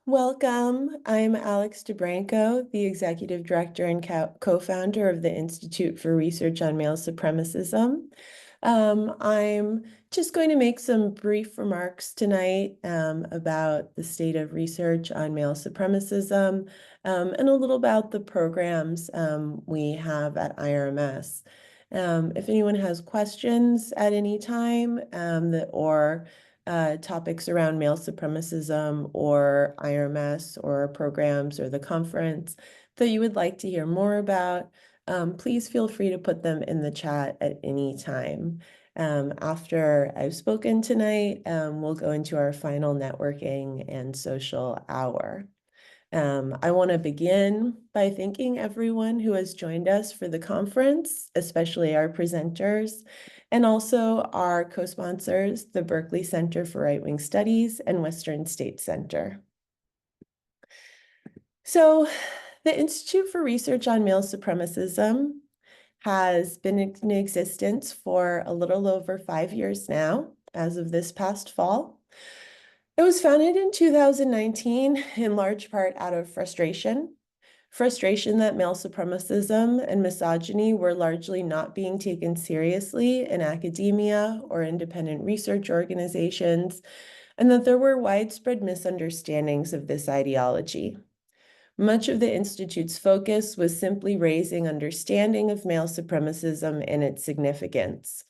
Welcome. I'm Alex DiBranco, the Executive Director and co-founder of the Institute for Research on Male Supremacism. I'm just going to make some brief remarks tonight about the state of research on male supremacism and a little about the programs we have at IRMS. If anyone has questions at any time or topics around male supremacism or IRMS or programs or the conference that you would like to hear more about, please feel free to put them in the chat at any time. After I've spoken tonight, we'll go into our final networking and social hour. I want to begin by thanking everyone who has joined us for the conference, especially our presenters, and also our co-sponsors, the Berkeley Center for Right-Wing Studies and Western State Center. So the Institute for Research on Male Supremacism has been in existence for a little over 5 years now, as of this past fall. It was founded in 2019, in large part out of frustration that male supremacism and misogyny were largely not being taken seriously in academia or independent research organizations, and that there were widespread misunderstandings of this ideology. Much of the Institute's focus was simply raising understanding of male supremacism and its significance.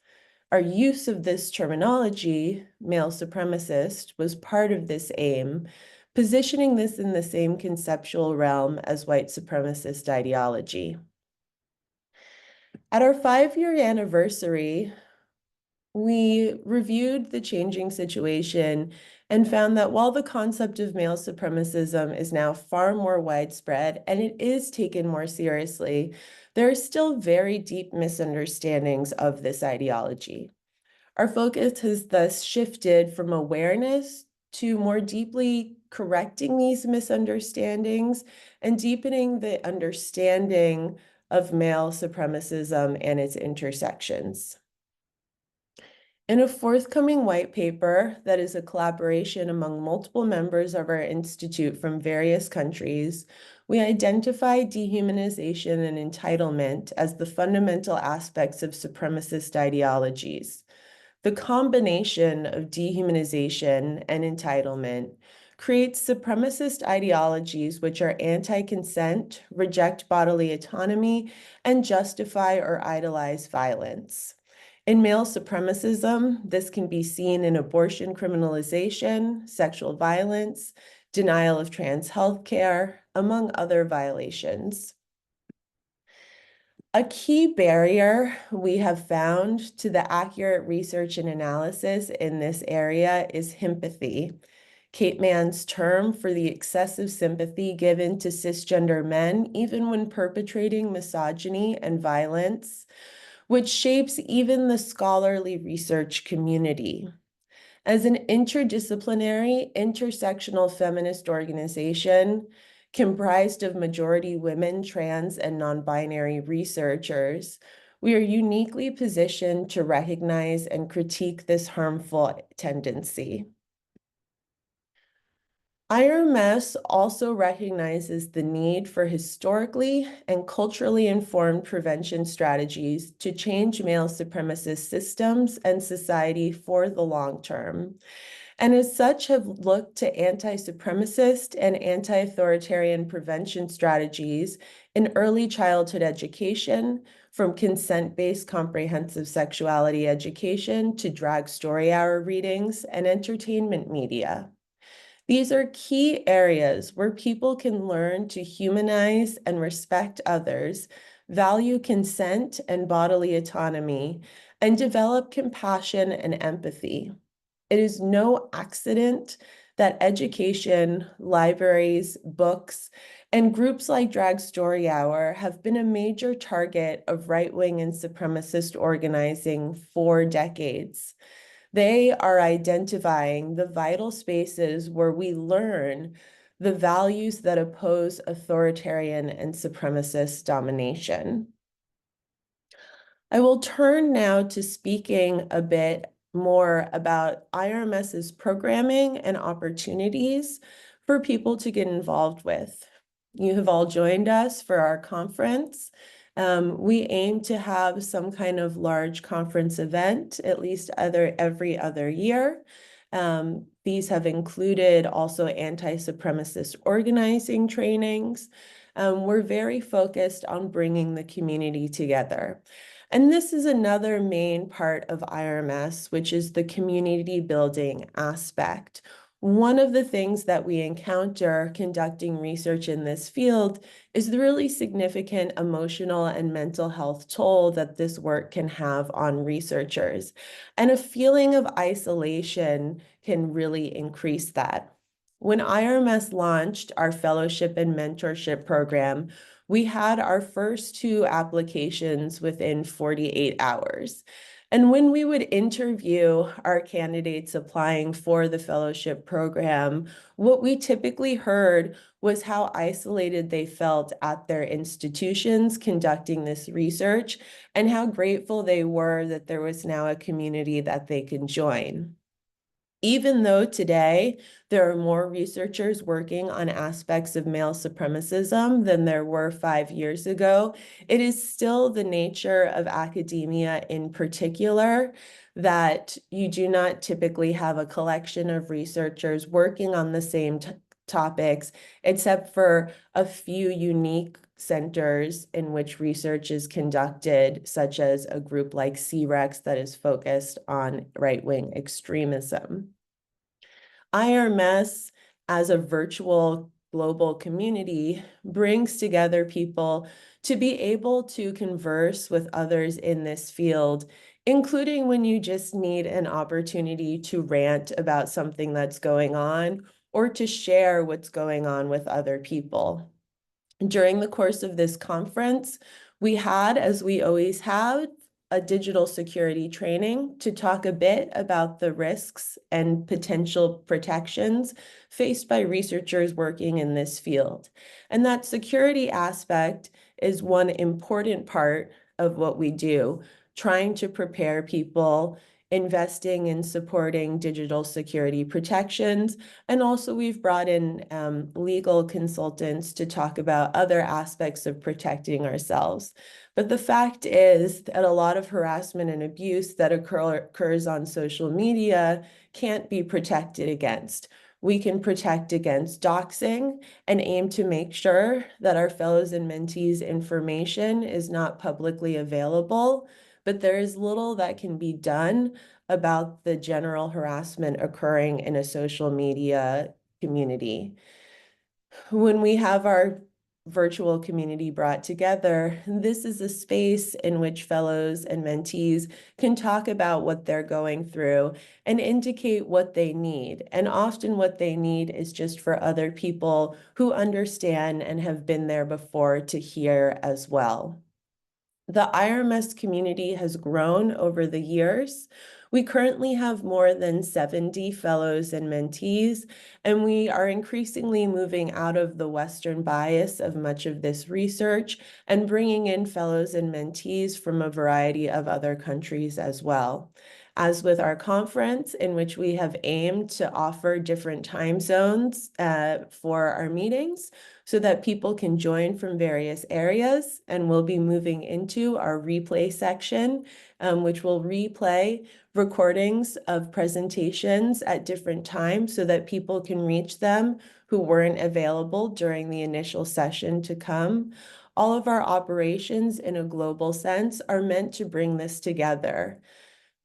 Our use of this terminology, male supremacist, was part of this aim, positioning this in the same conceptual realm as white supremacist ideology. At our 5-year anniversary, we reviewed the changing situation and found that while the concept of male supremacism is now far more widespread and it is taken more seriously, there are still very deep misunderstandings of this ideology. Our focus has thus shifted from awareness to more deeply correcting these misunderstandings and deepening the understanding of male supremacism and its intersections. In a forthcoming white paper that is a collaboration among multiple members of our institute from various countries, we identify dehumanization and entitlement as the fundamental aspects of supremacist ideologies. The combination of dehumanization and entitlement creates supremacist ideologies which are anti-consent, reject bodily autonomy, and justify or idolize violence. In male supremacism, this can be seen in abortion criminalization, sexual violence, denial of trans health care, among other violations. A key barrier we have found to the accurate research and analysis in this area is sympathy, Kate Mann's term for the excessive sympathy given to cisgender men, even when perpetrating misogyny and violence, which shapes even the scholarly research community. As an interdisciplinary, intersectional feminist organization comprised of majority women, trans, and non-binary researchers, we are uniquely positioned to recognize and critique this harmful tendency. IRMS also recognizes the need for historically and culturally informed prevention strategies to change male supremacist systems and society for the long term, and as such have looked to anti-supremacist and anti-authoritarian prevention strategies in early childhood education, from consent-based comprehensive sexuality education to drag story hour readings and entertainment media. These are key areas where people can learn to humanize and respect others, value consent and bodily autonomy, and develop compassion and empathy. It is no accident that education, libraries, books, and groups like Drag Story Hour have been a major target of right-wing and supremacist organizing for decades. They are identifying the vital spaces where we learn the values that oppose authoritarian and supremacist domination. I will turn now to speaking a bit more about IRMS's programming and opportunities for people to get involved with. You have all joined us for our conference. We aim to have some kind of large conference event, at least every other year. These have included also anti-supremacist organizing trainings. We're very focused on bringing the community together. And this is another main part of IRMS, which is the community building aspect. One of the things that we encounter conducting research in this field is the really significant emotional and mental health toll that this work can have on researchers. And a feeling of isolation can really increase that. When IRMS launched our fellowship and mentorship program, we had our first 2 applications within 48 hours. And when we would interview our candidates applying for the fellowship program, what we typically heard was how isolated they felt at their institutions conducting this research and how grateful they were that there was now a community that they can join. Even though today there are more researchers working on aspects of male supremacism than there were 5 years ago, it is still the nature of academia in particular that you do not typically have a collection of researchers working on the same topics, except for a few unique centers in which research is conducted, such as a group like CREX that is focused on right-wing extremism. IRMS, as a virtual global community, brings together people to be able to converse with others in this field, including when you just need an opportunity to rant about something that's going on or to share what's going on with other people. During the course of this conference, we had, as we always have, a digital security training to talk a bit about the risks and potential protections faced by researchers working in this field. And that security aspect is one important part of what we do, trying to prepare people, investing in supporting digital security protections. And also we've brought in legal consultants to talk about other aspects of protecting ourselves. But the fact is that a lot of harassment and abuse that occurs on social media can't be protected against. We can protect against doxing and aim to make sure that our fellows and mentees' information is not publicly available, but there is little that can be done about the general harassment occurring in a social media community. When we have our virtual community brought together, this is a space in which fellows and mentees can talk about what they're going through and indicate what they need. And often what they need is just for other people who understand and have been there before to hear as well. The IRMS community has grown over the years. We currently have more than 70 fellows and mentees, and we are increasingly moving out of the Western bias of much of this research and bringing in fellows and mentees from a variety of other countries as well. As with our conference, in which we have aimed to offer different time zones for our meetings, so that people can join from various areas, and we'll be moving into our replay section, which will replay recordings of presentations at different times so that people can reach them who weren't available during the initial session to come. All of our operations in a global sense are meant to bring this together.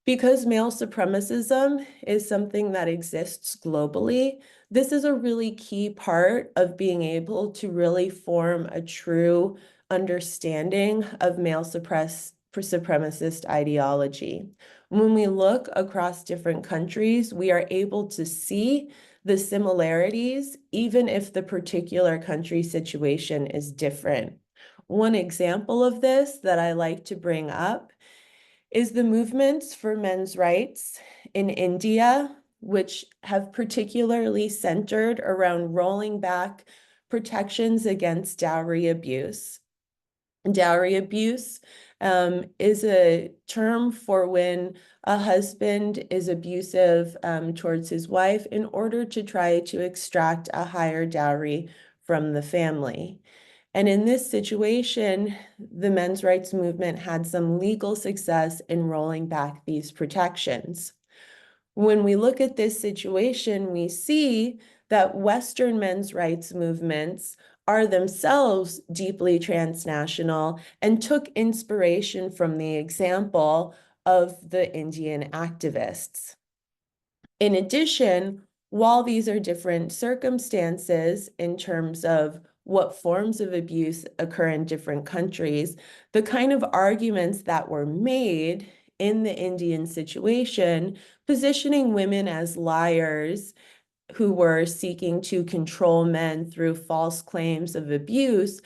Because male supremacism is something that exists globally, this is a really key part of being able to really form a true understanding of male supremacist ideology. When we look across different countries, we are able to see the similarities, even if the particular country situation is different. One example of this that I like to bring up is the movements for men's rights in India, which have particularly centered around rolling back protections against dowry abuse. Dowry abuse is a term for when a husband is abusive towards his wife in order to try to extract a higher dowry from the family. And in this situation, the men's rights movement had some legal success in rolling back these protections. When we look at this situation, we see that Western men's rights movements are themselves deeply transnational and took inspiration from the example of the Indian activists. In addition, while these are different circumstances in terms of what forms of abuse occur in different countries, the kind of arguments that were made in the Indian situation, positioning women as liars who were seeking to control men through false claims of abuse,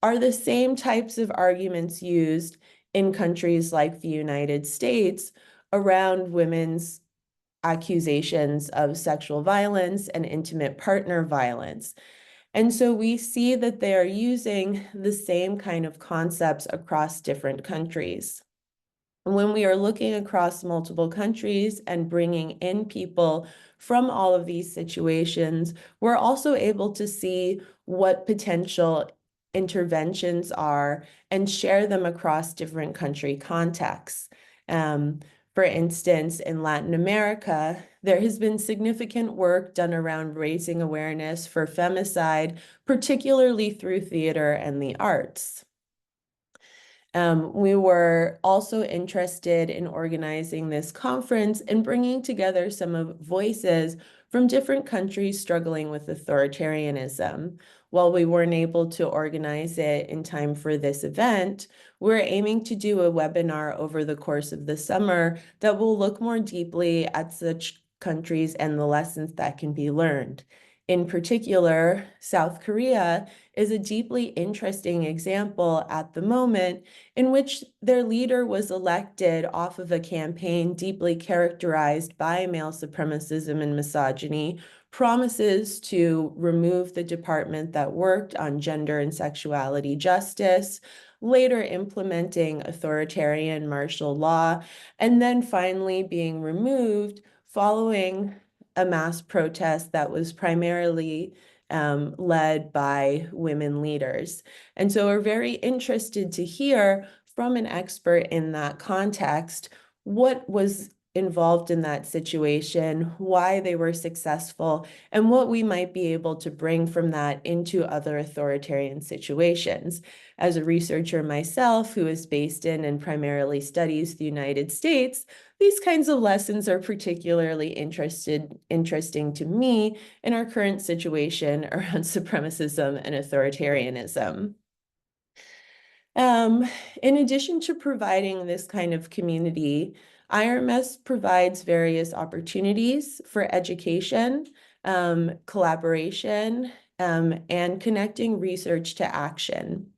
are the same types of arguments used in countries like the United States around women's accusations of sexual violence and intimate partner violence. And so we see that they are using the same kind of concepts across different countries. When we are looking across multiple countries and bringing in people from all of these situations, we're also able to see what potential interventions are and share them across different country contexts. For instance, in Latin America, there has been significant work done around raising awareness for femicide, particularly through theater and the arts. We were also interested in organizing this conference and bringing together some of voices from different countries struggling with authoritarianism. While we weren't able to organize it in time for this event, we're aiming to do a webinar over the course of the summer that will look more deeply at such countries and the lessons that can be learned. In particular, South Korea is a deeply interesting example at the moment in which their leader was elected off of a campaign deeply characterized by male supremacism and misogyny, promises to remove the department that worked on gender and sexuality justice, later implementing authoritarian martial law, and then finally being removed following a mass protest that was primarily led by women leaders. And so we're very interested to hear from an expert in that context what was involved in that situation, why they were successful, and what we might be able to bring from that into other authoritarian situations. As a researcher myself, who is based in and primarily studies the United States, these kinds of lessons are particularly interesting to me in our current situation around supremacism and authoritarianism. In addition to providing this kind of community, IRMS provides various opportunities for education, collaboration, and connecting research to action.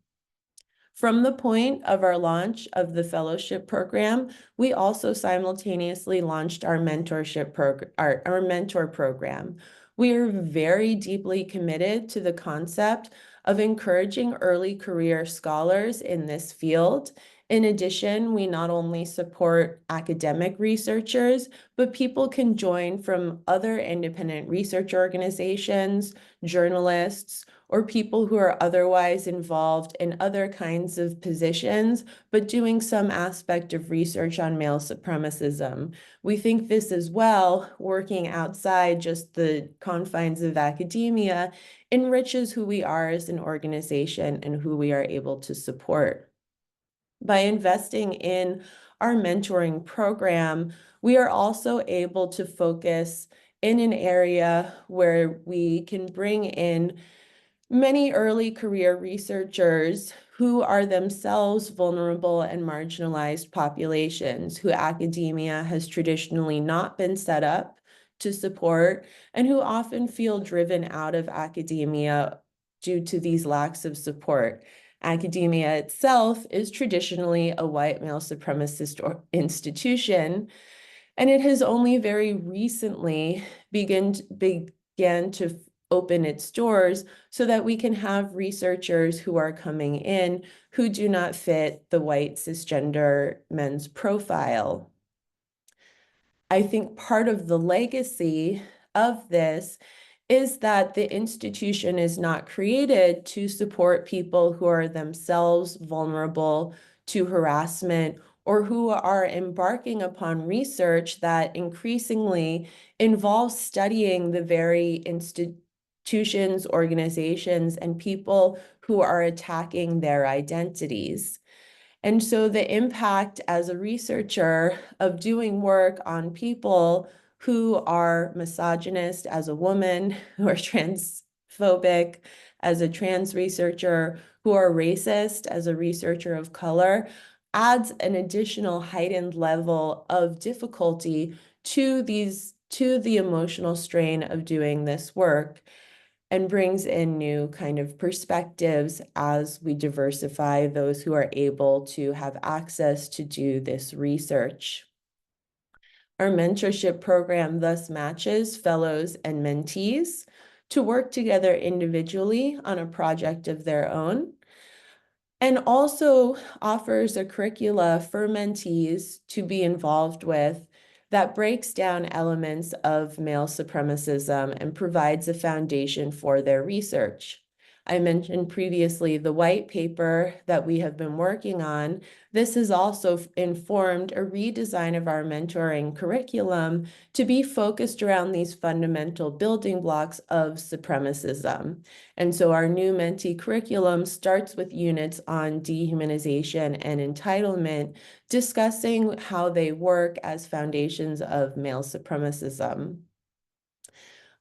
From the point of our launch of the fellowship program, we also simultaneously launched our mentorship program, our mentor program. We are very deeply committed to the concept of encouraging early career scholars in this field. In addition, we not only support academic researchers, but people can join from other independent research organizations, journalists, or people who are otherwise involved in other kinds of positions, but doing some aspect of research on male supremacism. We think this as well, working outside just the confines of academia, enriches who we are as an organization and who we are able to support. By investing in our mentoring program, we are also able to focus in an area where we can bring in many early career researchers who are themselves vulnerable and marginalized populations who academia has traditionally not been set up to support and who often feel driven out of academia due to these lacks of support. Academia itself is traditionally a white male supremacist institution, and it has only very recently began to open its doors so that we can have researchers who are coming in who do not fit the white cisgender men's profile. I think part of the legacy of this is that the institution is not created to support people who are themselves vulnerable to harassment or who are embarking upon research that increasingly involves studying the very institutions, organizations, and people who are attacking their identities. And so the impact as a researcher of doing work on people who are misogynist as a woman, who are transphobic as a trans researcher, who are racist as a researcher of color, adds an additional heightened level of difficulty to the emotional strain of doing this work, and brings in new kind of perspectives as we diversify those who are able to have access to do this research. Our mentorship program thus matches fellows and mentees to work together individually on a project of their own, and also offers a curricula for mentees to be involved with that breaks down elements of male supremacism and provides a foundation for their research. I mentioned previously the white paper that we have been working on. This has also informed a redesign of our mentoring curriculum to be focused around these fundamental building blocks of supremacism. And so our new mentee curriculum starts with units on dehumanization and entitlement, discussing how they work as foundations of male supremacism.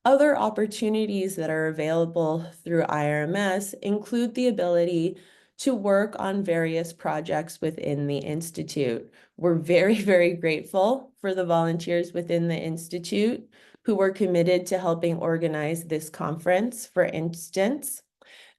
Other opportunities that are available through IRMS include the ability to work on various projects within the Institute. We're very, very grateful for the volunteers within the Institute who were committed to helping organize this conference, for instance.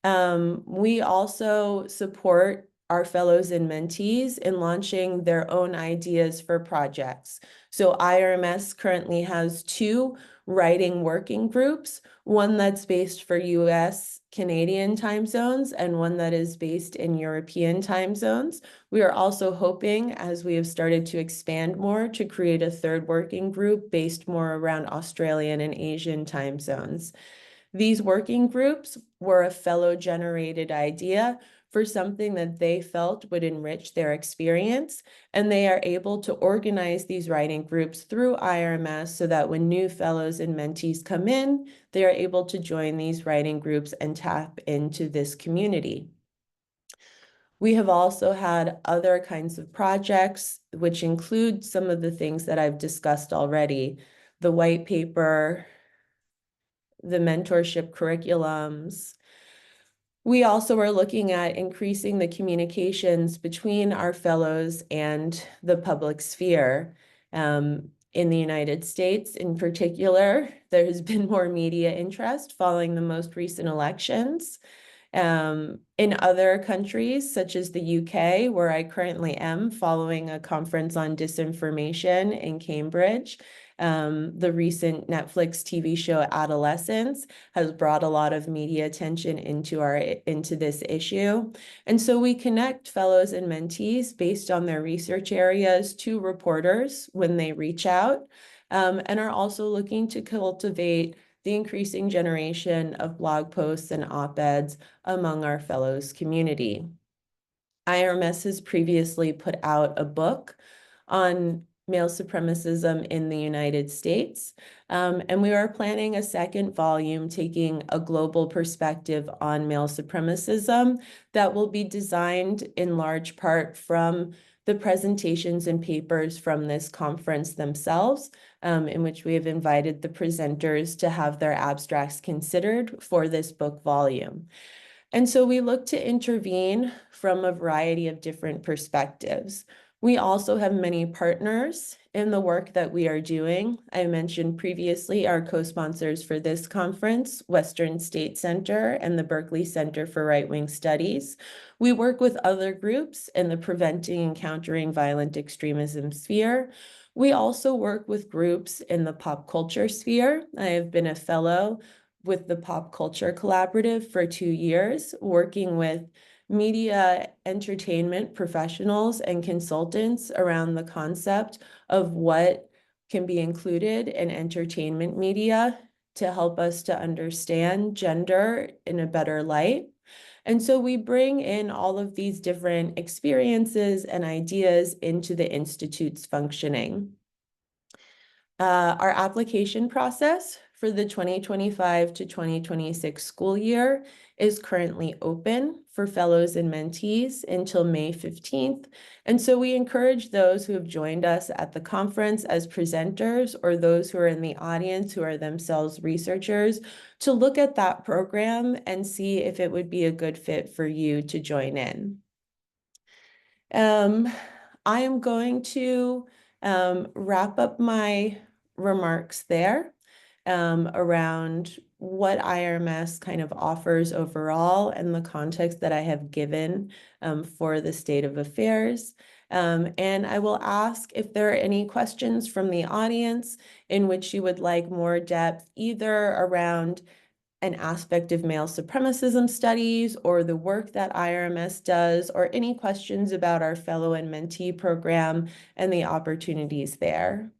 We also support our fellows and mentees in launching their own ideas for projects. So IRMS currently has 2 writing working groups, one that's based for US, Canadian time zones, and one that is based in European time zones. We are also hoping, as we have started to expand more, to create a 3rd working group based more around Australian and Asian time zones. These working groups were a fellow-generated idea for something that they felt would enrich their experience, and they are able to organize these writing groups through IRMS so that when new fellows and mentees come in, they are able to join these writing groups and tap into this community. We have also had other kinds of projects, which include some of the things that I've discussed already: the white paper, the mentorship curriculums. We also are looking at increasing the communications between our fellows and the public sphere. In the United States, in particular, there has been more media interest following the most recent elections. In other countries, such as the UK, where I currently am following a conference on disinformation in Cambridge, the recent Netflix TV show Adolescence has brought a lot of media attention into this issue. And so we connect fellows and mentees based on their research areas to reporters when they reach out, and are also looking to cultivate the increasing generation of blog posts and op-eds among our fellows community. IRMS has previously put out a book on male supremacism in the United States, and we are planning a 2nd volume taking a global perspective on male supremacism that will be designed in large part from the presentations and papers from this conference themselves, in which we have invited the presenters to have their abstracts considered for this book volume. And so we look to intervene from a variety of different perspectives. We also have many partners in the work that we are doing. I mentioned previously our co-sponsors for this conference, Western State Center and the Berkeley Center for Right-Wing Studies. We work with other groups in the preventing and countering violent extremism sphere. We also work with groups in the pop culture sphere. I have been a fellow with the Pop Culture Collaborative for 2 years, working with media entertainment professionals and consultants around the concept of what can be included in entertainment media to help us to understand gender in a better light. And so we bring in all of these different experiences and ideas into the Institute's functioning. Our application process for the 2025 to 2026 school year is currently open for fellows and mentees until May 15th. And so we encourage those who have joined us at the conference as presenters or those who are in the audience who are themselves researchers to look at that program and see if it would be a good fit for you to join in. I am going to wrap up my remarks there around what IRMS kind of offers overall and the context that I have given for the state of affairs. And I will ask if there are any questions from the audience in which you would like more depth, either around an aspect of male supremacism studies or the work that IRMS does, or any questions about our fellow and mentee program and the opportunities there.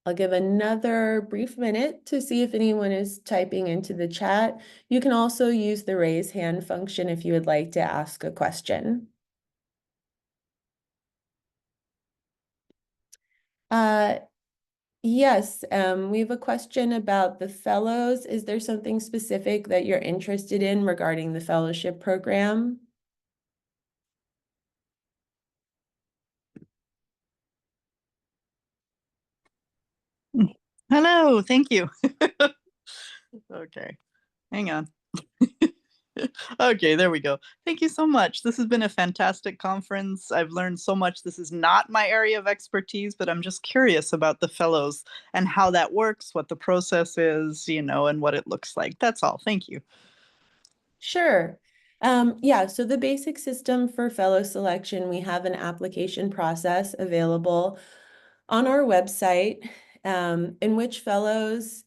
I'll give another brief minute to see if anyone is typing into the chat. You can also use the raise hand function if you would like to ask a question. Yes, we have a question about the fellows. Is there something specific that you're interested in regarding the fellowship program? Hello, thank you. Okay, hang on. Okay, there we go. Thank you so much. This has been a fantastic conference. I've learned so much. This is not my area of expertise, but I'm just curious about the fellows and how that works, what the process is, and what it looks like. That's all. Thank you. Sure. Yeah, so the basic system for fellow selection, we have an application process available on our website in which fellows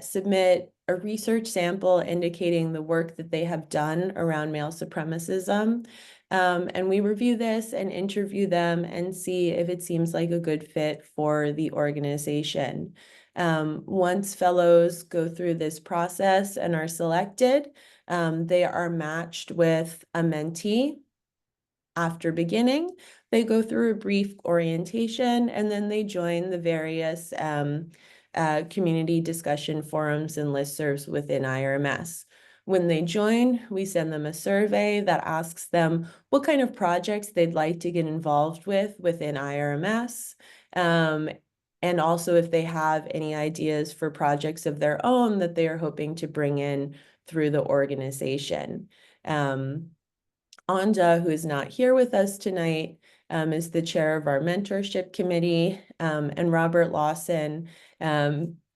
submit a research sample indicating the work that they have done around male supremacism. And we review this and interview them and see if it seems like a good fit for the organization. Once fellows go through this process and are selected, they are matched with a mentee. After beginning, they go through a brief orientation and then they join the various community discussion forums and listservs within IRMS. When they join, we send them a survey that asks them what kind of projects they'd like to get involved with within IRMS. And also if they have any ideas for projects of their own that they are hoping to bring in through the organization. Anda, who is not here with us tonight, is the chair of our mentorship committee, and Robert Lawson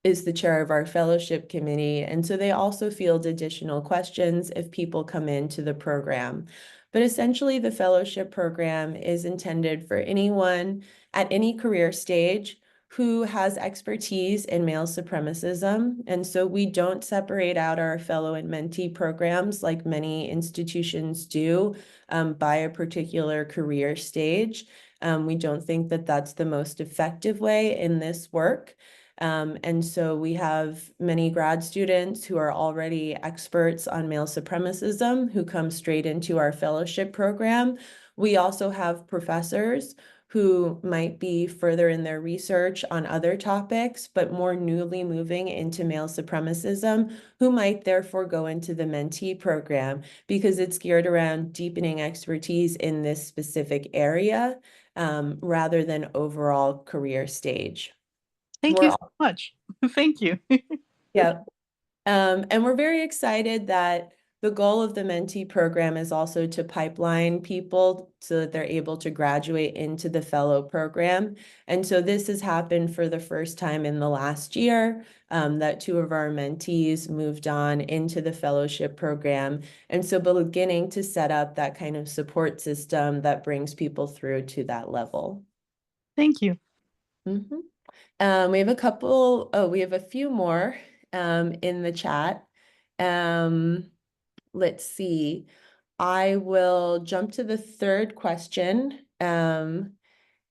is the chair of our fellowship committee. And so they also field additional questions if people come into the program. But essentially, the fellowship program is intended for anyone at any career stage who has expertise in male supremacism. And so we don't separate out our fellow and mentee programs like many institutions do by a particular career stage. We don't think that that's the most effective way in this work. And so we have many grad students who are already experts on male supremacism who come straight into our fellowship program. We also have professors who might be further in their research on other topics, but more newly moving into male supremacism, who might therefore go into the mentee program because it's geared around deepening expertise in this specific area rather than overall career stage. Thank you so much. Thank you. Yeah. And we're very excited that The goal of the mentee program is also to pipeline people so that they're able to graduate into the fellow program. And so this has happened for the first time in the last year, that 2 of our mentees moved on into the fellowship program. And so beginning to set up that kind of support system that brings people through to that level. Thank you. We have we have a few more in the chat. Let's see. I will jump to the third question. I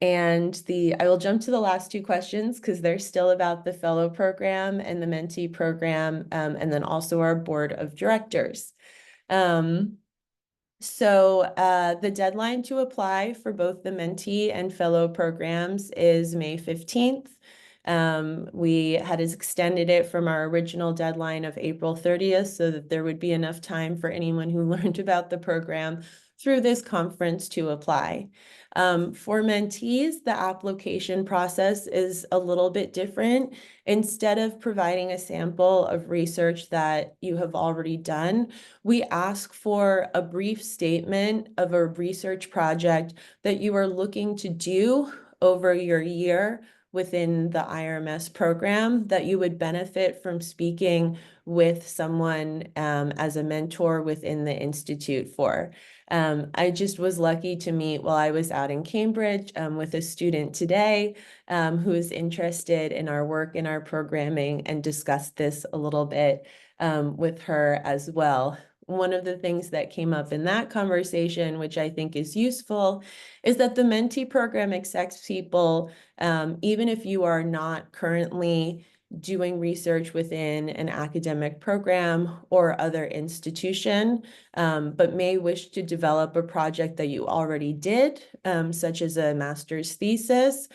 will jump to the last 2 questions because they're still about the fellow program and the mentee program, and then also our board of directors. The deadline to apply for both the mentee and fellow programs is May 15th. We had extended it from our original deadline of April 30th so that there would be enough time for anyone who learned about the program through this conference to apply. For mentees, the application process is a little bit different. Instead of providing a sample of research that you have already done, we ask for a brief statement of a research project that you are looking to do over your year within the IRMS program that you would benefit from speaking with someone as a mentor within the Institute for. I just was lucky to meet while I was out in Cambridge with a student today who is interested in our work and our programming, and discussed this a little bit with her as well. One of the things that came up in that conversation, which I think is useful, is that the mentee program accepts people, even if you are not currently doing research within an academic program or other institution, but may wish to develop a project that you already did, such as a master's thesis,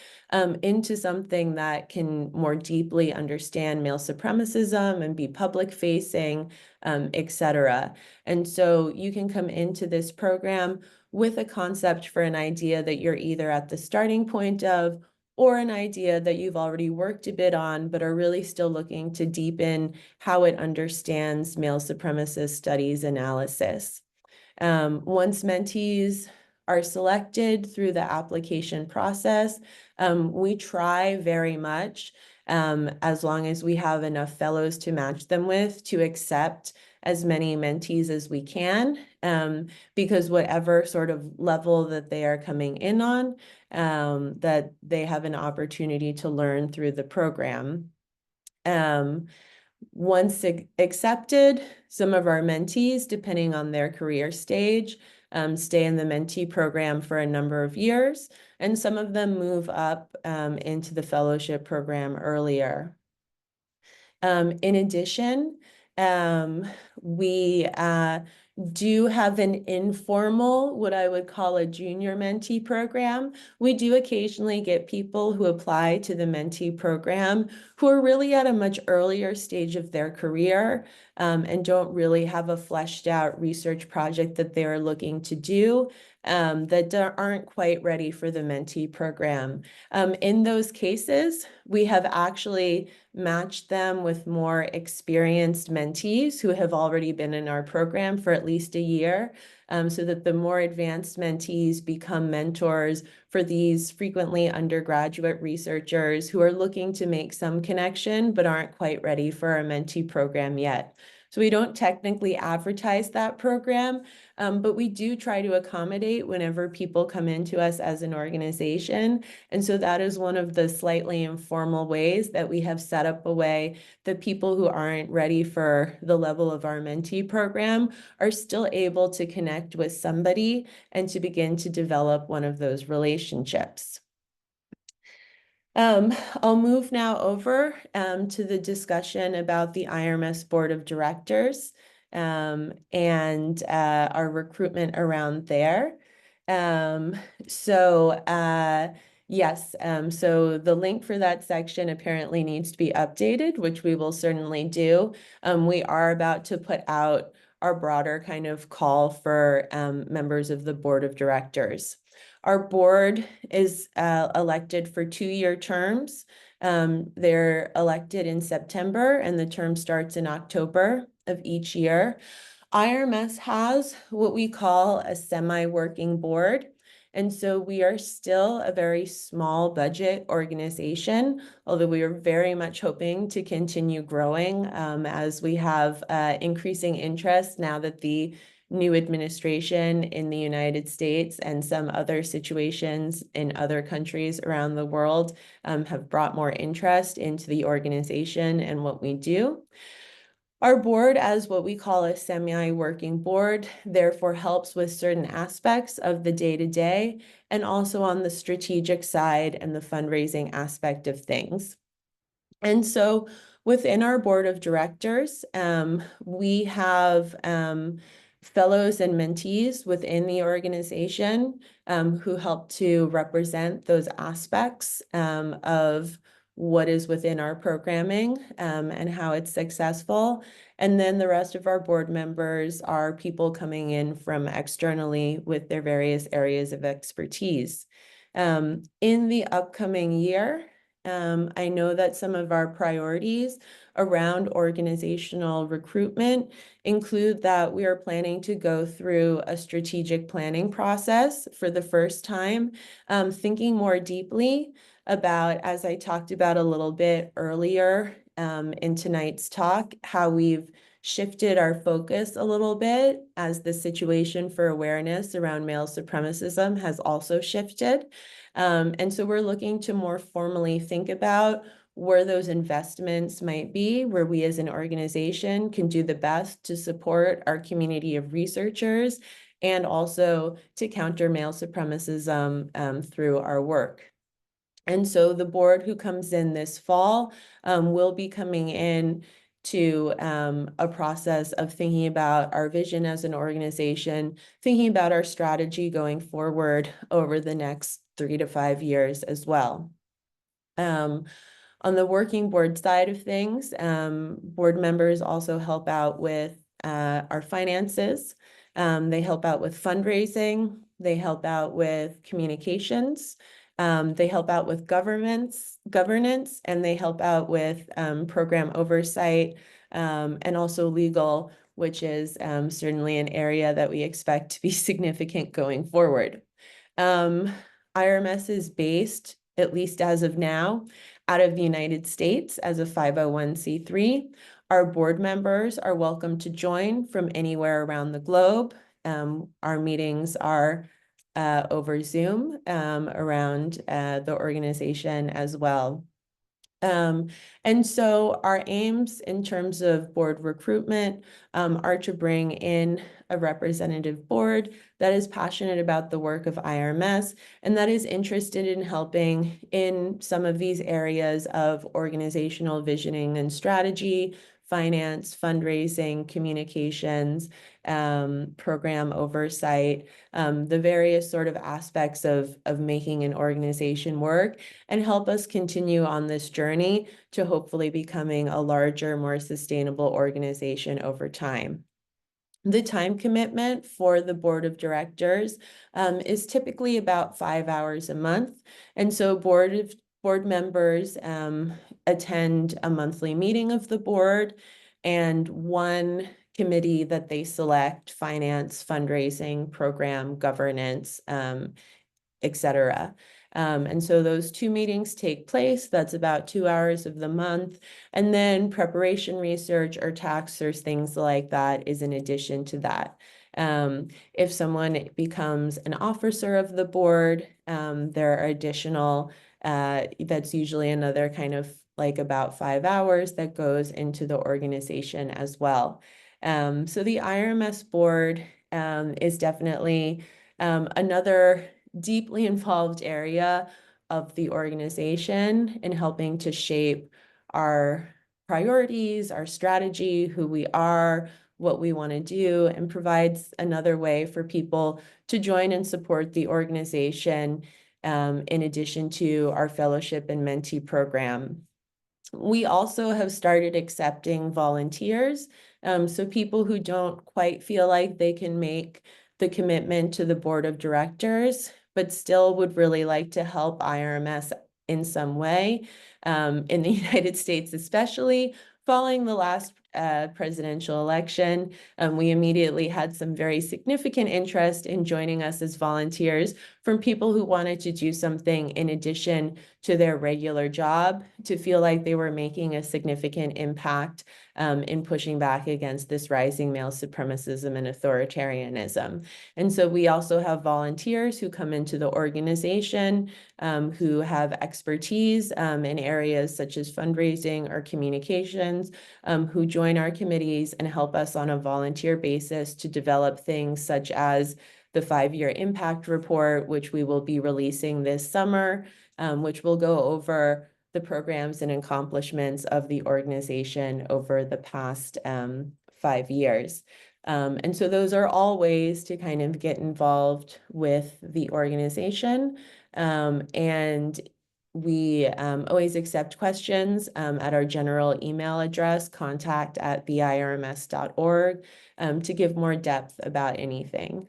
into something that can more deeply understand male supremacism and be public facing, etc. And so you can come into this program with a concept for an idea that you're either at the starting point of, or an idea that you've already worked a bit on, but are really still looking to deepen how it understands male supremacist studies analysis. Once mentees are selected through the application process, we try very much, as long as we have enough fellows to match them with, to accept as many mentees as we can, because whatever sort of level that they are coming in on, that they have an opportunity to learn through the program. Once accepted, some of our mentees, depending on their career stage, stay in the mentee program for a number of years, and some of them move up into the fellowship program earlier. In addition, we do have an informal, what I would call a junior mentee program. We do occasionally get people who apply to the mentee program who are really at a much earlier stage of their career, and don't really have a fleshed out research project that they're looking to do, that aren't quite ready for the mentee program. In those cases, we have actually matched them with more experienced mentees who have already been in our program for at least a year, so that the more advanced mentees become mentors for these frequently undergraduate researchers who are looking to make some connection but aren't quite ready for a mentee program yet. So we don't technically advertise that program, but we do try to accommodate whenever people come into us as an organization. And so that is one of the slightly informal ways that we have set up a way that people who aren't ready for the level of our mentee program are still able to connect with somebody and to begin to develop one of those relationships. I'll move now over to the discussion about the IRMS Board of Directors, and our recruitment around there. Yes, so the link for that section apparently needs to be updated, which we will certainly do. We are about to put out our broader kind of call for members of the Board of Directors. Our board is elected for 2-year terms. They're elected in September and the term starts in October of each year. IRMS has what we call a semi-working board. And so we are still a very small budget organization, although we are very much hoping to continue growing as we have increasing interest now that the new administration in the United States and some other situations in other countries around the world have brought more interest into the organization and what we do. Our board, as what we call a semi-working board, therefore helps with certain aspects of the day-to-day and also on the strategic side and the fundraising aspect of things. And so within our board of directors, we have fellows and mentees within the organization who help to represent those aspects of what is within our programming and how it's successful. And then the rest of our board members are people coming in from externally with their various areas of expertise. In the upcoming year, I know that some of our priorities around organizational recruitment include that we are planning to go through a strategic planning process for the first time, thinking more deeply about, as I talked about a little bit earlier in tonight's talk, how we've shifted our focus a little bit as the situation for awareness around male supremacism has also shifted. And so we're looking to more formally think about where those investments might be, where we as an organization can do the best to support our community of researchers and also to counter male supremacism through our work. And so the board who comes in this fall will be coming in to a process of thinking about our vision as an organization, thinking about our strategy going forward over the next 3 to 5 years as well. On the working board side of things, board members also help out with our finances. They help out with fundraising. They help out with communications. They help out with governance, and they help out with program oversight and also legal, which is certainly an area that we expect to be significant going forward. IRMS is based, at least as of now, out of the United States as a 501c3. Our board members are welcome to join from anywhere around the globe. Our meetings are over Zoom around the organization as well. And so our aims in terms of board recruitment are to bring in a representative board that is passionate about the work of IRMS and that is interested in helping in some of these areas of organizational visioning and strategy, finance, fundraising, communications, program oversight, the various sort of aspects of making an organization work and help us continue on this journey to hopefully becoming a larger, more sustainable organization over time. The time commitment for the board of directors is typically about 5 hours a month. And so board members attend a monthly meeting of the board and one committee that they select: finance, fundraising, program, governance, etc. And so those 2 meetings take place. That's about 2 hours of the month. And then preparation research or tax or things like that is in addition to that. If someone becomes an officer of the board, there are additional, that's usually another kind of like about 5 hours that goes into the organization as well. So the IRMS board is definitely another deeply involved area of the organization in helping to shape our priorities, our strategy, who we are, what we want to do, and provides another way for people to join and support the organization in addition to our fellowship and mentee program. We also have started accepting volunteers, so people who don't quite feel like they can make the commitment to the board of directors, but still would really like to help IRMS in some way, in the United States especially, following the last presidential election, we immediately had some very significant interest in joining us as volunteers from people who wanted to do something in addition to their regular job to feel like they were making a significant impact in pushing back against this rising male supremacism and authoritarianism. And so we also have volunteers who come into the organization who have expertise in areas such as fundraising or communications, who join our committees and help us on a volunteer basis to develop things such as the 5-year impact report, which we will be releasing this summer, which will go over the programs and accomplishments of the organization over the past 5 years. And so those are all ways to kind of get involved with the organization. And we always accept questions at our general email address, contact@theirms.org, to give more depth about anything.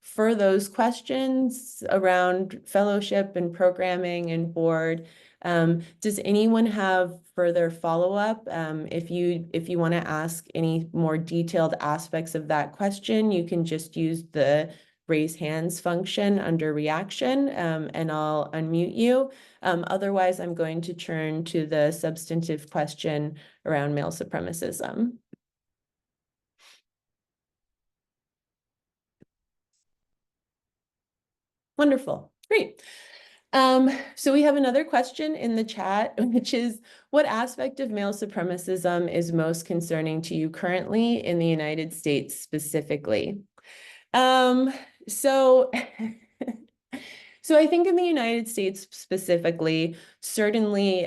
For those questions around fellowship and programming and board, does anyone have further follow-up? If you want to ask any more detailed aspects of that question, you can just use the raise hands function under reaction, and I'll unmute you. Otherwise, I'm going to turn to the substantive question around male supremacism. Wonderful. Great. So we have another question in the chat, which is, what aspect of male supremacism is most concerning to you currently in the United States specifically? So So I think in the United States specifically, certainly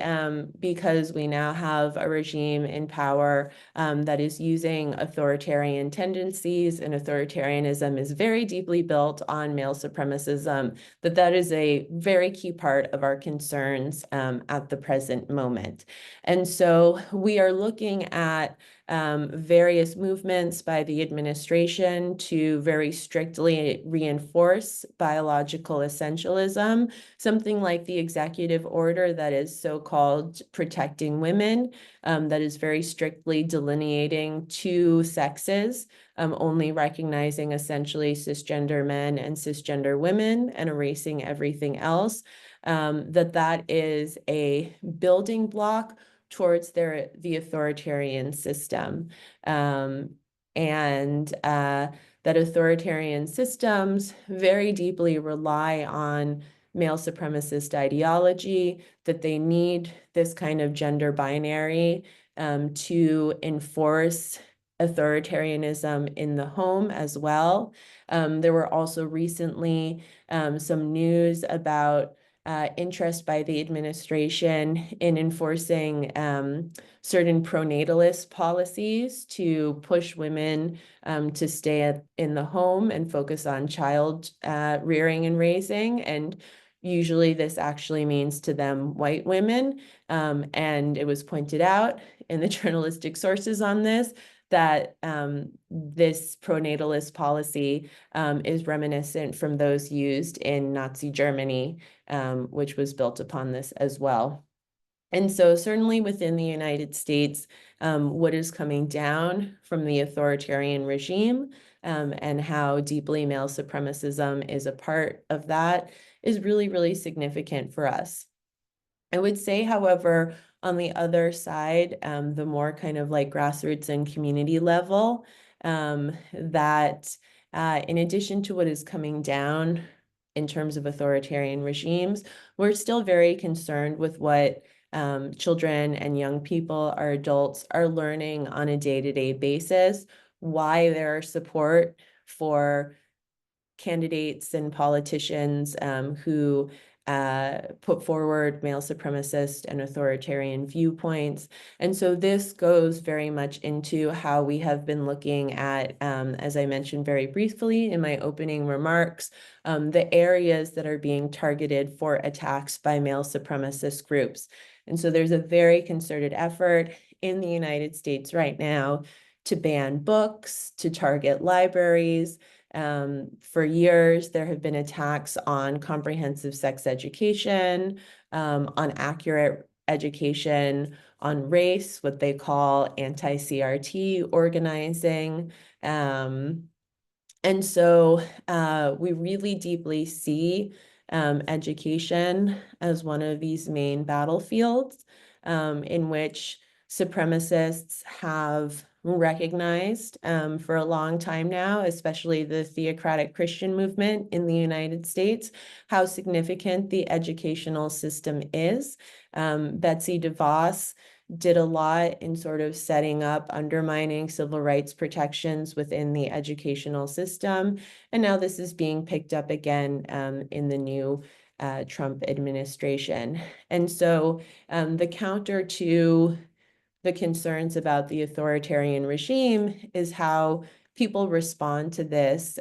because we now have a regime in power that is using authoritarian tendencies, and authoritarianism is very deeply built on male supremacism, that is a very key part of our concerns at the present moment. And so we are looking at various movements by the administration to very strictly reinforce biological essentialism, something like the executive order that is so-called protecting women, that is very strictly delineating two sexes, only recognizing essentially cisgender men and cisgender women and erasing everything else, that is a building block towards the authoritarian system. And that authoritarian systems very deeply rely on male supremacist ideology, that they need this kind of gender binary to enforce authoritarianism in the home as well. There were also recently some news about interest by the administration in enforcing certain pronatalist policies to push women to stay in the home and focus on child rearing and raising. And usually this actually means to them white women. And it was pointed out in the journalistic sources on this that this pronatalist policy is reminiscent from those used in Nazi Germany, which was built upon this as well. And so certainly within the United States, what is coming down from the authoritarian regime and how deeply male supremacism is a part of that is really, really significant for us. I would say, however, on the other side, the more kind of like grassroots and community level, that in addition to what is coming down in terms of authoritarian regimes, we're still very concerned with what children and young people, our adults, are learning on a day-to-day basis, why there are support for candidates and politicians who put forward male supremacist and authoritarian viewpoints. And so this goes very much into how we have been looking at, as I mentioned very briefly in my opening remarks, the areas that are being targeted for attacks by male supremacist groups. And so there's a very concerted effort in the United States right now to ban books, to target libraries. For years, there have been attacks on comprehensive sex education, on accurate education on race, what they call anti-CRT organizing. And so we really deeply see education as one of these main battlefields in which supremacists have recognized for a long time now, especially the theocratic Christian movement in the United States, how significant the educational system is. Betsy DeVos did a lot in sort of setting up undermining civil rights protections within the educational system. And now this is being picked up again in the new Trump administration. And so the counter to the concerns about the authoritarian regime is how people respond to this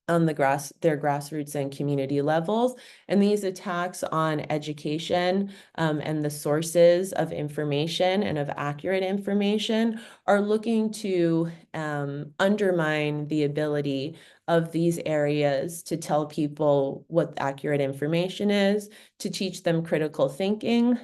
on their grassroots and community levels. And these attacks on education and the sources of information and of accurate information are looking to undermine the ability of these areas to tell people what accurate information is, to teach them critical thinking,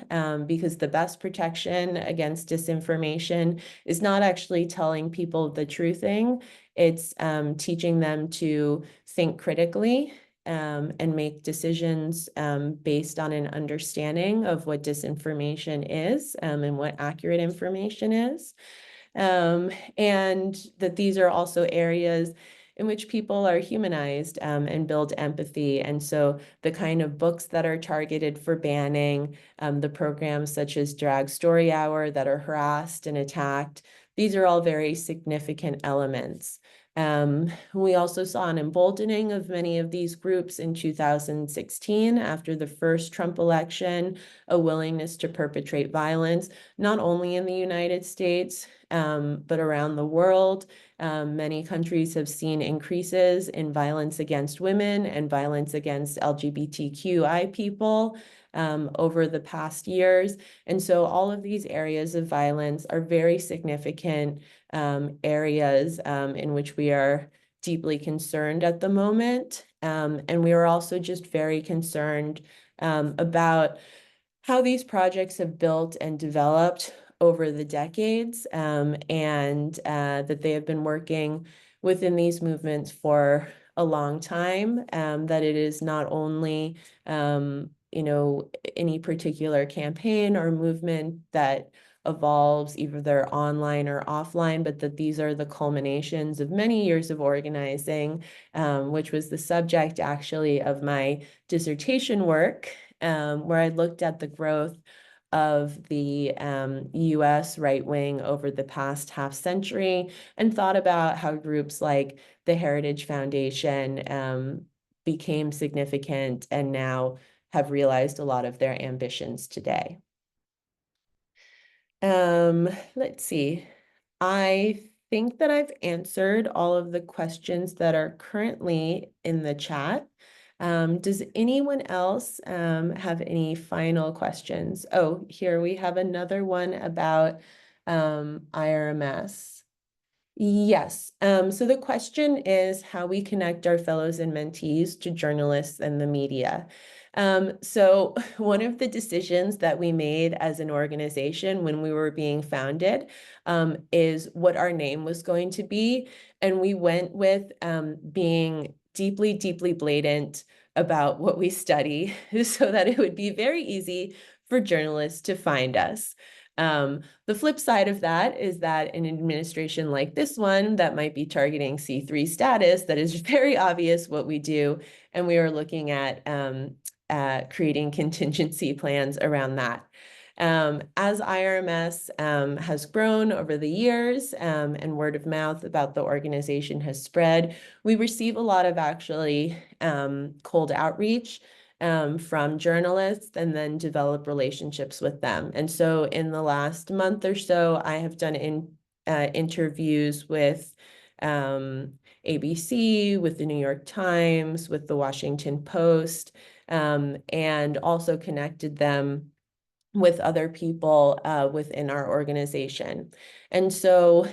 because the best protection against disinformation is not actually telling people the true thing. It's teaching them to think critically and make decisions based on an understanding of what disinformation is and what accurate information is. And that these are also areas in which people are humanized and build empathy. And so the kind of books that are targeted for banning, the programs such as Drag Story Hour that are harassed and attacked, these are all very significant elements. We also saw an emboldening of many of these groups in 2016 after the first Trump election, a willingness to perpetrate violence, not only in the United States, but around the world. Many countries have seen increases in violence against women and violence against LGBTQI people over the past years. And so all of these areas of violence are very significant areas in which we are deeply concerned at the moment. And we are also just very concerned about how these projects have built and developed over the decades, and that they have been working within these movements for a long time, that it is not only, any particular campaign or movement that evolves either online or offline, but that these are the culminations of many years of organizing, which was the subject actually of my dissertation work, where I looked at the growth of the US right wing over the past half century and thought about how groups like the Heritage Foundation became significant and now have realized a lot of their ambitions today. Let's see. I think that I've answered all of the questions that are currently in the chat. Does anyone else have any final questions? Oh, here we have another one about IRMS. Yes. So the question is how we connect our fellows and mentees to journalists and the media. So one of the decisions that we made as an organization when we were being founded is what our name was going to be. And we went with being deeply, deeply blatant about what we study so that it would be very easy for journalists to find us. The flip side of that is that an administration like this one that might be targeting C3 status, that is very obvious what we do. And we are looking at creating contingency plans around that. As IRMS has grown over the years and word of mouth about the organization has spread, we receive a lot of actually cold outreach from journalists and then develop relationships with them. And so in the last month or so, I have done interviews with ABC, with the New York Times, with the Washington Post, and also connected them with other people within our organization. And so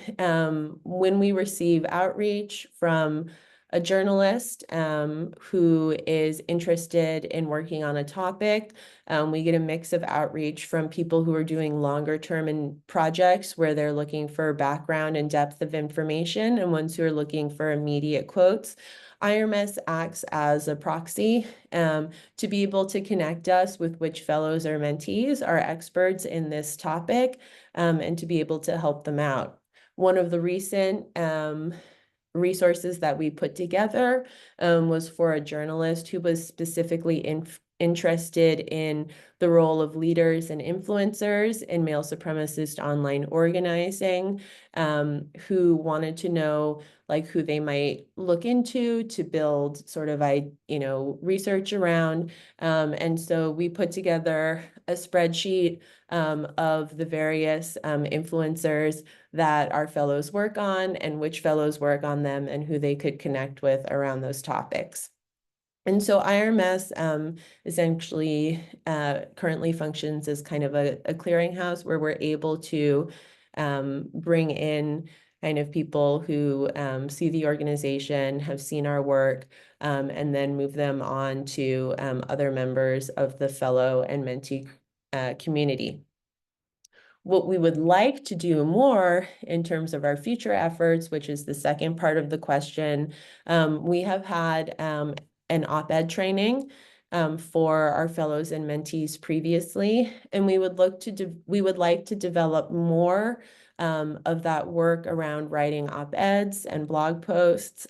when we receive outreach from a journalist who is interested in working on a topic. We get a mix of outreach from people who are doing longer term projects where they're looking for background and depth of information, and ones who are looking for immediate quotes. IRMS acts as a proxy to be able to connect us with which fellows or mentees are experts in this topic, and to be able to help them out. One of the recent resources that we put together was for a journalist who was specifically interested in the role of leaders and influencers in male supremacist online organizing, who wanted to know like who they might look into to build sort of research around. And so we put together a spreadsheet of the various influencers that our fellows work on and which fellows work on them and who they could connect with around those topics. And so IRMS essentially currently functions as kind of a clearinghouse where we're able to bring in kind of people who see the organization, have seen our work, and then move them on to other members of the fellow and mentee community. What we would like to do more in terms of our future efforts, which is the second part of the question, we have had an op-ed training for our fellows and mentees previously, and we would like to develop more of that work around writing op-eds and blog posts.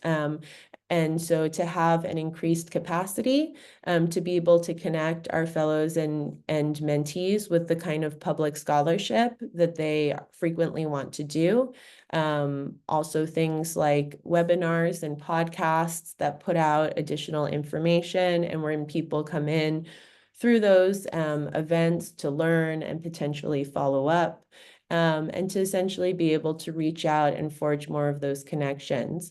And so to have an increased capacity to be able to connect our fellows and mentees with the kind of public scholarship that they frequently want to do. Also things like webinars and podcasts that put out additional information and when people come in through those events to learn and potentially follow up, and to essentially be able to reach out and forge more of those connections.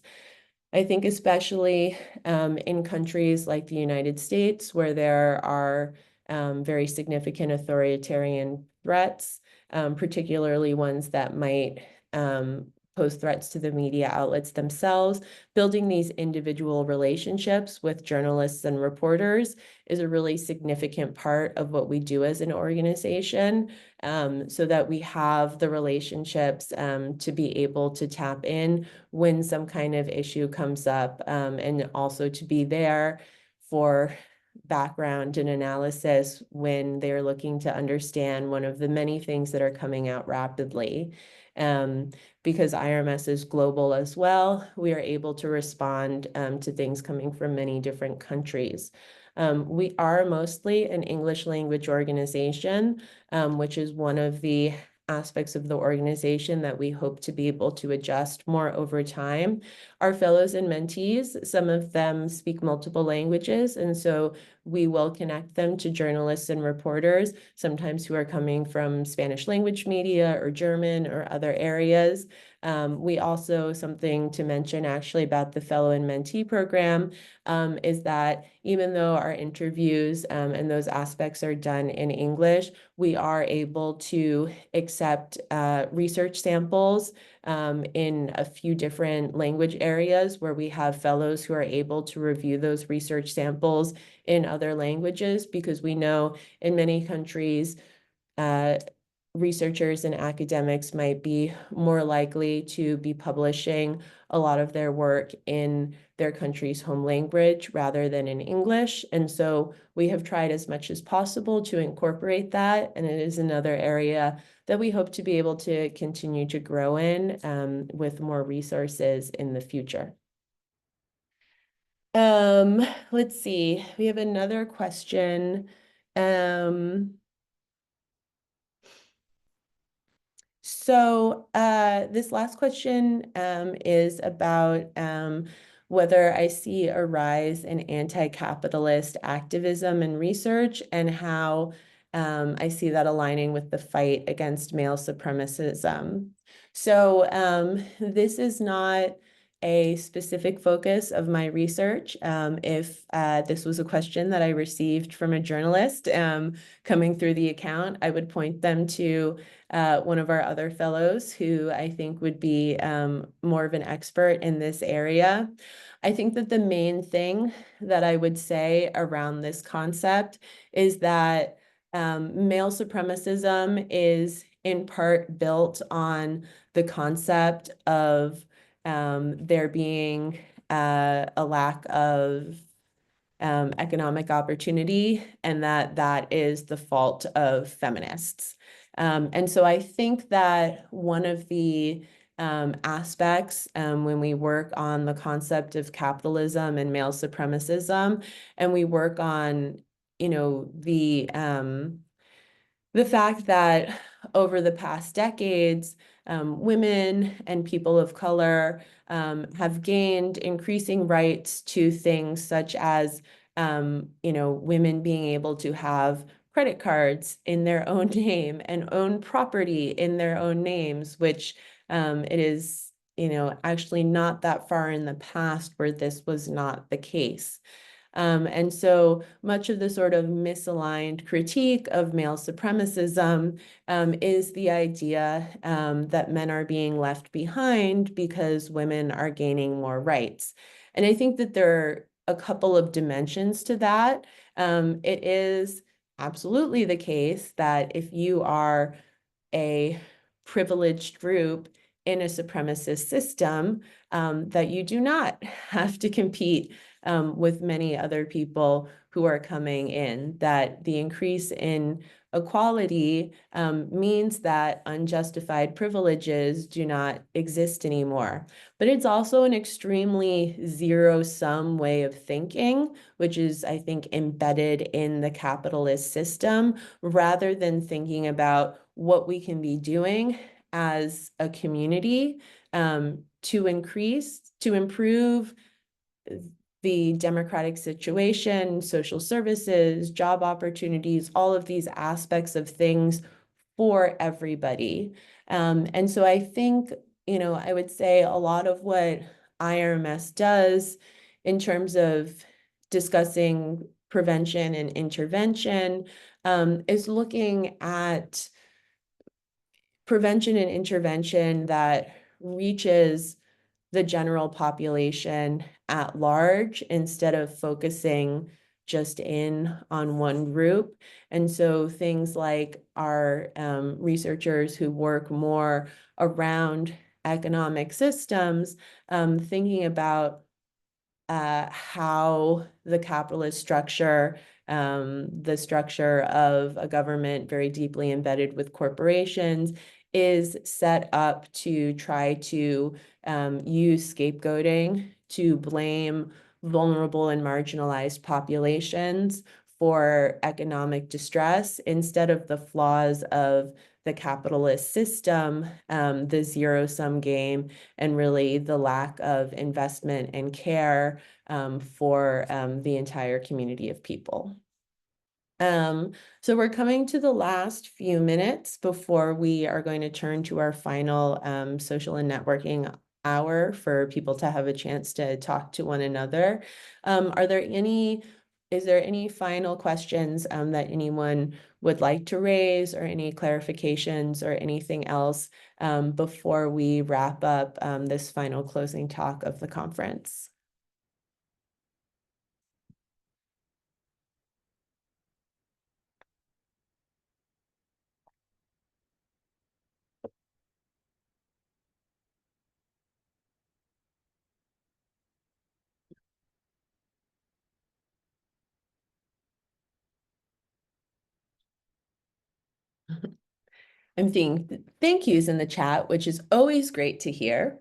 I think especially in countries like the United States, where there are very significant authoritarian threats, particularly ones that might pose threats to the media outlets themselves, building these individual relationships with journalists and reporters is a really significant part of what we do as an organization, so that we have the relationships to be able to tap in when some kind of issue comes up, and also to be there for background and analysis when they're looking to understand one of the many things that are coming out rapidly. Because IRMS is global as well, we are able to respond to things coming from many different countries. We are mostly an English language organization, which is one of the aspects of the organization that we hope to be able to adjust more over time. Our fellows and mentees, some of them speak multiple languages, and so we will connect them to journalists and reporters, sometimes who are coming from Spanish language media or German or other areas. We also, something to mention actually about the fellow and mentee program, is that even though our interviews and those aspects are done in English, we are able to accept research samples in a few different language areas where we have fellows who are able to review those research samples in other languages, because we know in many countries, researchers and academics might be more likely to be publishing a lot of their work in their country's home language rather than in English. And so we have tried as much as possible to incorporate that. And it is another area that we hope to be able to continue to grow in with more resources in the future. Let's see, we have another question. So this last question is about whether I see a rise in anti-capitalist activism and research, and how I see that aligning with the fight against male supremacism. So this is not a specific focus of my research. If this was a question that I received from a journalist coming through the account, I would point them to one of our other fellows who I think would be more of an expert in this area. I think that the main thing that I would say around this concept is that male supremacism is in part built on the concept of there being a lack of economic opportunity, and that is the fault of feminists. And so I think that one of the aspects when we work on the concept of capitalism and male supremacism, and we work on, the fact that over the past decades, women and people of color have gained increasing rights to things such as, women being able to have credit cards in their own name and own property in their own names, which it is, actually not that far in the past where this was not the case. And so much of the sort of misaligned critique of male supremacism is the idea that men are being left behind because women are gaining more rights. And I think that there are a couple of dimensions to that. It is absolutely the case that if you are a privileged group in a supremacist system, that you do not have to compete with many other people who are coming in, that the increase in equality means that unjustified privileges do not exist anymore. But it's also an extremely zero-sum way of thinking, which is, I think, embedded in the capitalist system, rather than thinking about what we can be doing as a community to improve the democratic situation, social services, job opportunities, all of these aspects of things for everybody. And so I think, I would say a lot of what IRMS does in terms of discussing prevention and intervention is looking at prevention and intervention that reaches the general population at large instead of focusing just in on one group. And so things like our researchers who work more around economic systems, thinking about how the capitalist structure, the structure of a government very deeply embedded with corporations, is set up to try to use scapegoating to blame vulnerable and marginalized populations for economic distress instead of the flaws of the capitalist system, the zero-sum game, and really the lack of investment and care for the entire community of people. So we're coming to the last few minutes before we are going to turn to our final social and networking hour for people to have a chance to talk to one another. Is there any final questions that anyone would like to raise, or any clarifications or anything else before we wrap up this final closing talk of the conference? I'm seeing thank yous in the chat, which is always great to hear.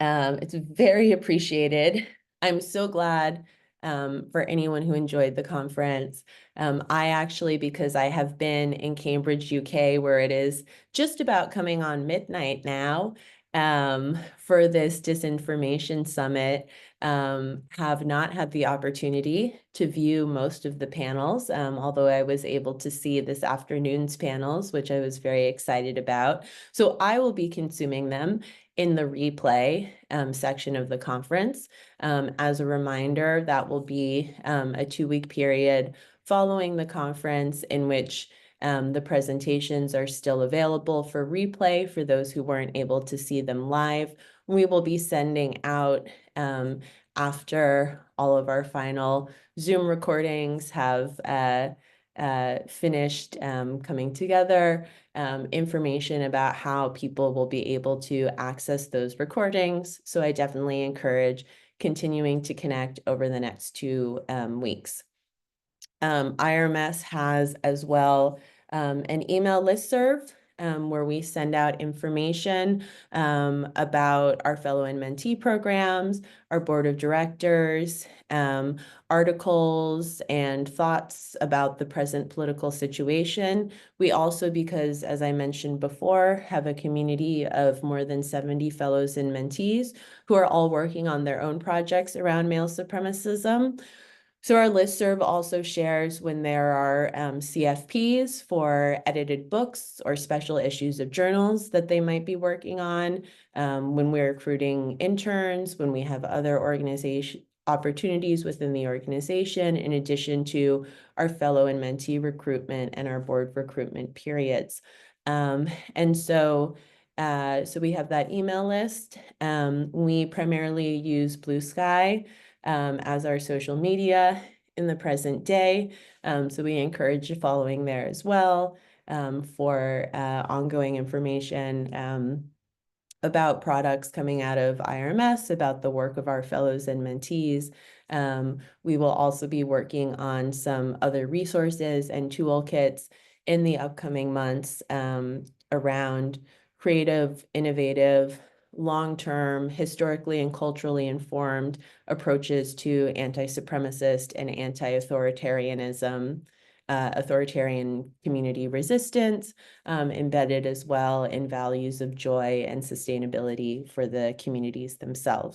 It's very appreciated. I'm so glad for anyone who enjoyed the conference. I actually, because I have been in Cambridge, UK, where it is just about coming on midnight now, for this disinformation summit, have not had the opportunity to view most of the panels, although I was able to see this afternoon's panels, which I was very excited about. So I will be consuming them in the replay section of the conference. As a reminder, that will be a 2-week period following the conference in which the presentations are still available for replay for those who weren't able to see them live. We will be sending out after all of our final Zoom recordings have finished coming together, information about how people will be able to access those recordings. So I definitely encourage continuing to connect over the next 2 weeks. IRMS has as well an email listserv where we send out information about our fellow and mentee programs, our board of directors, articles and thoughts about the present political situation. We also, because as I mentioned before, have a community of more than 70 fellows and mentees who are all working on their own projects around male supremacism. So our listserv also shares when there are CFPs for edited books or special issues of journals that they might be working on, when we're recruiting interns, when we have other organization opportunities within the organization, in addition to our fellow and mentee recruitment and our board recruitment periods. And so we have that email list. We primarily use Blue Sky as our social media in the present day. So we encourage you following there as well for ongoing information about products coming out of IRMS, about the work of our fellows and mentees. We will also be working on some other resources and toolkits in the upcoming months around creative, innovative, long-term, historically and culturally informed approaches to anti-supremacist and anti-authoritarianism, authoritarian community resistance, embedded as well in values of joy and sustainability for the communities themselves.